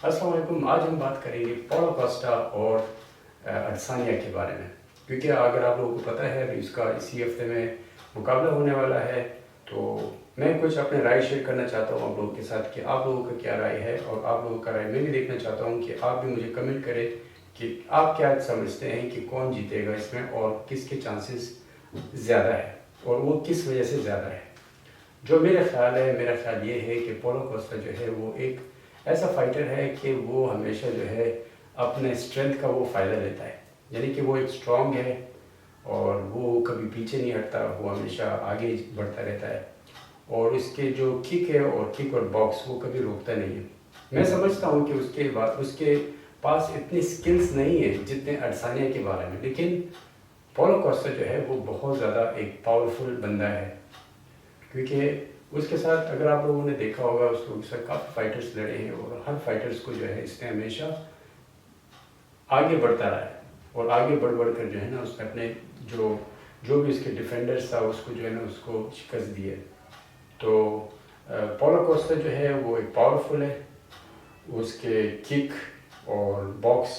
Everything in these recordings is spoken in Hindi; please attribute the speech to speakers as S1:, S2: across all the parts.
S1: अस्सलाम वालेकुम। आज हम बात करेंगे पॉलो कोस्टा और अडसानिया के बारे में, क्योंकि अगर आप लोगों को पता है अभी इसका इसी हफ्ते में मुकाबला होने वाला है, तो मैं कुछ अपने राय शेयर करना चाहता हूँ आप लोगों के साथ कि आप लोगों का क्या राय है, और आप लोगों का राय मैं भी देखना चाहता हूँ कि आप भी मुझे कमेंट करें कि आप क्या समझते हैं कि कौन जीतेगा इसमें और किसके चांसेस ज़्यादा है और वो किस वजह से ज़्यादा है। जो मेरा ख्याल ये है कि पॉलो कोस्टा जो है वो एक ऐसा फाइटर है कि वो हमेशा जो है अपने स्ट्रेंथ का वो फ़ायदा लेता है, यानी कि वो एक स्ट्रॉन्ग है और वो कभी पीछे नहीं हटता, वो हमेशा आगे बढ़ता रहता है, और उसके जो किक है और किक और बॉक्स वो कभी रोकता नहीं है। मैं समझता हूँ कि उसके पास इतनी स्किल्स नहीं है जितने अडसानिया के बारे में, लेकिन पॉलो कोस्टा जो है वो बहुत ज़्यादा एक पावरफुल बंदा है, क्योंकि उसके साथ अगर आप लोगों ने देखा होगा उसके साथ काफ़ी फाइटर्स लड़े हैं और हर फाइटर्स को जो है इसने हमेशा आगे बढ़ता रहा है, और आगे बढ़ कर जो है ना उसने अपने जो भी उसके डिफेंडर्स था उसको जो है ना उसको शिकस्त दी है। तो पॉलो कोस्टा जो है वो एक पावरफुल है, उसके किक और बॉक्स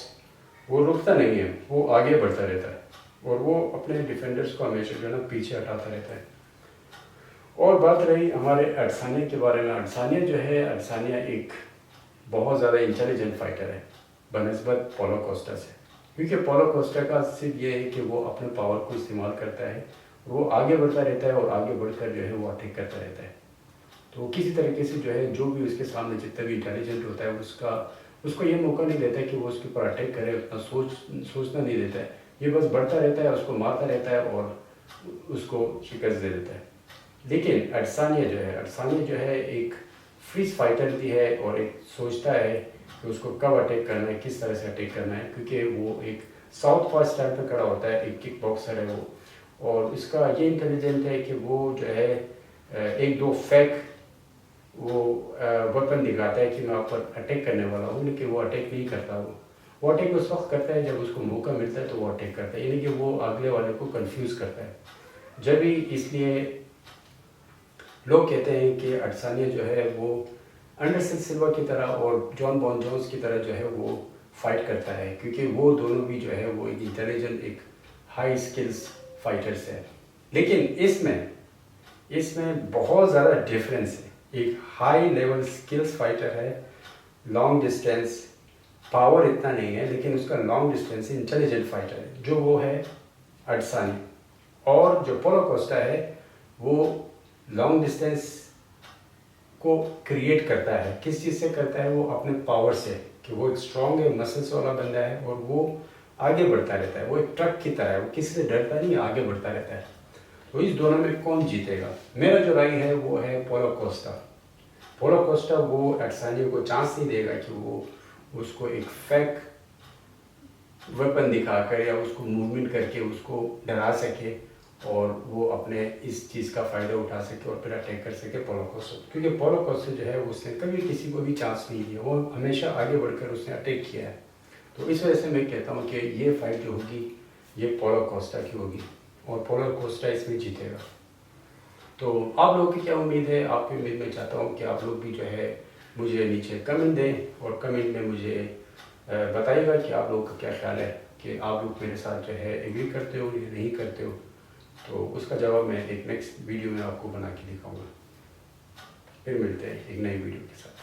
S1: वो रुकता नहीं है, वो आगे बढ़ता रहता है और वो अपने डिफेंडर्स को हमेशा जो है ना पीछे हटाता रहता है। और बात रही हमारे अडसानिया के बारे में, अडसानिया एक बहुत ज़्यादा इंटेलिजेंट फाइटर है बनस्बत पॉलो कोस्टा से, क्योंकि पॉलो कोस्टा का सिर्फ ये है कि वो अपने पावर को इस्तेमाल करता है, वो आगे बढ़ता रहता है और आगे बढ़कर जो है वो अटैक करता रहता है। तो किसी तरीके से जो है जो भी उसके सामने जितना भी इंटेलिजेंट होता है उसको ये मौका नहीं देता है कि वो उसके ऊपर अटैक करे, उतना सोचना नहीं देता है, ये बस बढ़ता रहता है, उसको मारता रहता है और उसको शिकस्त दे देता है। लेकिन अडसानिया जो है एक फ्रीज फाइटर भी है और एक सोचता है कि उसको कब अटैक करना है, किस तरह से अटैक करना है, क्योंकि वो एक साउथ फॉर स्टाइल पे खड़ा होता है, एक किक बॉक्सर है वो, और इसका ये इंटेलिजेंट है कि वो जो है एक दो फेक वो वेपन दिखाता है कि मैं आप पर अटैक करने वाला हूँ, लेकिन वो अटैक नहीं करता। वो अटैक उस वक्त करता है जब उसको मौका मिलता है, तो वो अटैक करता है, यानी कि वो अगले वाले को कंफ्यूज करता है जब भी। इसलिए लोग कहते हैं कि अडसानिया जो है वो एंडरसन सिल्वा की तरह और जॉन बॉन जोन्स की तरह जो है वो फाइट करता है, क्योंकि वो दोनों भी जो है वो एक इंटेलिजेंट एक हाई स्किल्स फाइटर्स है। लेकिन इसमें बहुत ज़्यादा डिफरेंस है। एक हाई लेवल स्किल्स फाइटर है, लॉन्ग डिस्टेंस पावर इतना नहीं है, लेकिन उसका लॉन्ग डिस्टेंस इंटेलिजेंट फाइटर है, जो वो है अडसानिया। और जो पॉलो कोस्टा है वो लॉन्ग डिस्टेंस को क्रिएट करता है। किस चीज़ से करता है? वो अपने पावर से, कि वो एक स्ट्रॉन्ग है, मसल्स वाला बंदा है और वो आगे बढ़ता रहता है, वो एक ट्रक की तरह है, वो किसी से डरता नहीं, आगे बढ़ता रहता है। तो इस दोनों में कौन जीतेगा? मेरा जो राय है वो है पॉलो कोस्टा वो अडसानिया को चांस नहीं देगा कि वो उसको एक फेक वेपन दिखाकर या उसको मूवमेंट करके उसको डरा सके और वो अपने इस चीज़ का फ़ायदा उठा सके और फिर अटैक कर सके पॉलो कोस्टा। क्योंकि पॉलो कोस्टा जो है उसने कभी किसी को भी चांस नहीं दिया, वो हमेशा आगे बढ़कर उसने अटैक किया है। तो इस वजह से मैं कहता हूँ कि ये फाइट जो होगी ये पॉलो कोस्टा की होगी और पॉलो कोस्टा इसमें जीतेगा। तो आप लोगों की क्या उम्मीद है? आपकी उम्मीद मैं चाहता हूँ कि आप लोग भी जो है मुझे नीचे कमेंट दें और कमेंट में मुझे बताइएगा कि आप लोगों का क्या ख्याल है, कि आप लोग मेरे साथ जो है एग्री करते हो या नहीं करते हो। तो उसका जवाब मैं एक नेक्स्ट वीडियो में आपको बना के दिखाऊंगा। फिर मिलते हैं एक नई वीडियो के साथ।